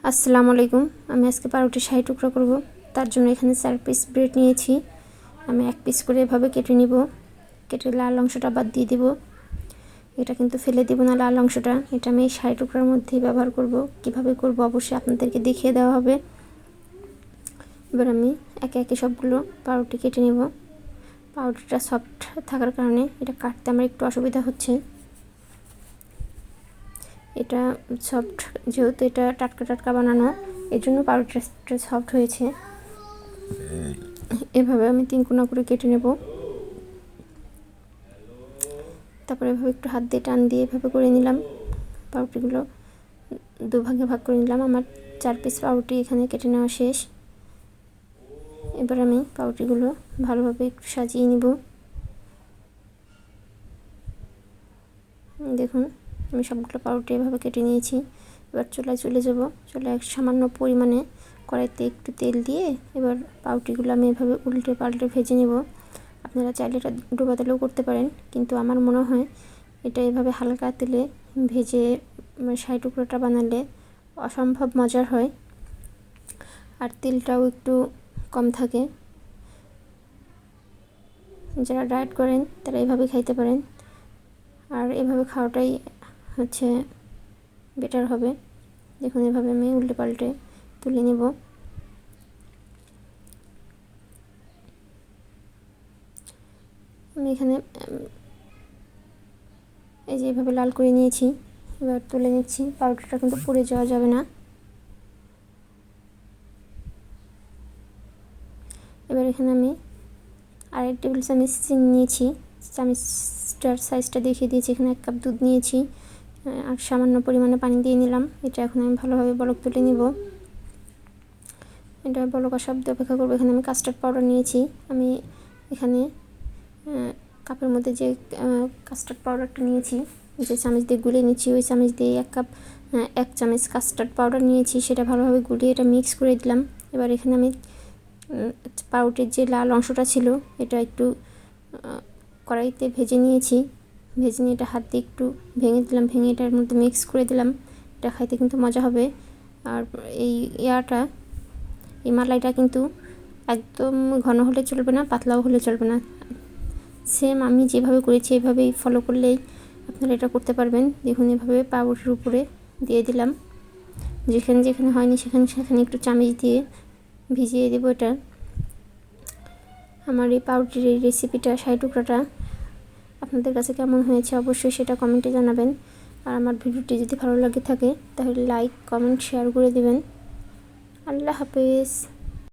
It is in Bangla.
আসসালামু আলাইকুম। আমি আজকে পাউরুটি 60 টুকরা করব। তার জন্য এখানে 4 পিস ব্রেড নিয়েছি। আমি 1 পিস করে এভাবে কেটে নিব। কেটে লাল অংশটা বাদ দিয়ে দিব। এটা কিন্তু ফেলে দিব না, লাল অংশটা। এটা আমি 60 টুকরার মধ্যেই ব্যবহার করব। কিভাবে করব অবশ্যই আপনাদেরকে দেখিয়ে দেওয়া হবে। এবার আমি একে একে সবগুলো পাউরুটি কেটে নেব। পাউরুটিটা সফট থাকার কারণে এটা কাটতে আমার একটু অসুবিধা হচ্ছে। এটা সফট, যেহেতু এটা টাটকা টাটকা বানানো, এর জন্য পাউরুটিটা সফট হয়েছে। এভাবে আমি 3 কোনা করে কেটে নেব। তারপরে এভাবে একটু হাত দিয়ে টান দিয়ে এভাবে করে নিলাম। পাউরুটিগুলো দুভাগে ভাগ করে নিলাম। আমার 4 পিস পাউরুটি এখানে কেটে নেওয়া শেষ। এবার আমি পাউরুটিগুলো ভালোভাবে একটু সাজিয়ে নিব। দেখুন, আমি সবগুলো পাউরুটি এভাবে কেটে নিয়েছি। এবার চুলায় চলে যাব। চুলায় সামান্য পরিমাণে কড়াইতে একটু তেল দিয়ে এবার পাউরুটিগুলো আমি এভাবে উল্টে পাল্টে ভেজে নেব। আপনারা চাইলে এটা ডোবা তেলেও করতে পারেন, কিন্তু আমার মনে হয় এটা এভাবে হালকা তেলে ভেজে 60 টুকরোটা বানালে অসম্ভব মজার হয়, আর তেলটাও একটু কম থাকে। যারা ডায়েট করেন তারা এভাবে খাইতে পারেন, আর এভাবে খাওয়াটাই হচ্ছে বেটার হবে। দেখুন, এভাবে আমি উল্টে পাল্টে তুলে নেব। আমি এখানে এই যে এভাবে লাল করে নিয়েছি। এবার তুলে নিচ্ছি। পাউরুটিটা কিন্তু পুড়ে যাওয়া যাবে না। এবার এখানে আমি 1.5 টেবিল চামচ চিনি নিয়েছি। চামচটার সাইজটা দেখিয়ে দিয়েছি। এখানে 1 কাপ দুধ নিয়েছি আর সামান্য পরিমাণে পানি দিয়ে নিলাম। এটা এখন আমি ভালোভাবে বলক তুলে নিব। এটা বলক আসা অবধি অপেক্ষা করবো। এখানে আমি কাস্টার্ড পাউডার নিয়েছি। আমি এখানে কাপের মধ্যে যে কাস্টার্ড পাউডারটা নিয়েছি, যে চামচ দিয়ে গুলিয়ে নিচ্ছি, ওই চামচ দিয়ে 1 চামচ কাস্টার্ড পাউডার নিয়েছি। সেটা ভালোভাবে গুলিয়ে এটা মিক্স করে দিলাম। এবার এখানে আমি পাউরুটির যে লাল অংশটা ছিল এটা একটু কড়াইতে ভেজে নিয়েছি। ভেজে নিয়ে এটা হাত দিয়ে একটু ভেঙে দিলাম। ভেঙে এটার মধ্যে মিক্স করে দিলাম। এটা খাইতে কিন্তু মজা হবে। আর এই মালাইটা কিন্তু একদম ঘন হলে চলবে না, পাতলাও হলে চলবে না। সেম আমি যেভাবে করেছি এভাবেই ফলো করলেই আপনারা এটা করতে পারবেন। দেখুন, এভাবে পাউরুটির উপরে দিয়ে দিলাম। যেখানে যেখানে হয়নি সেখানে একটু চামচ দিয়ে ভিজিয়ে দেবো এটা। আমার এই পাউরুটির এই রেসিপিটা 60 টুকরাটা আপনাদের কাছে কেমন হয়েছে অবশ্যই সেটা কমেন্টে জানাবেন। আর আমার ভিডিওটি যদি ভালো লাগে থাকে তাহলে লাইক, কমেন্ট, শেয়ার করে দেবেন। আল্লাহ হাফেজ।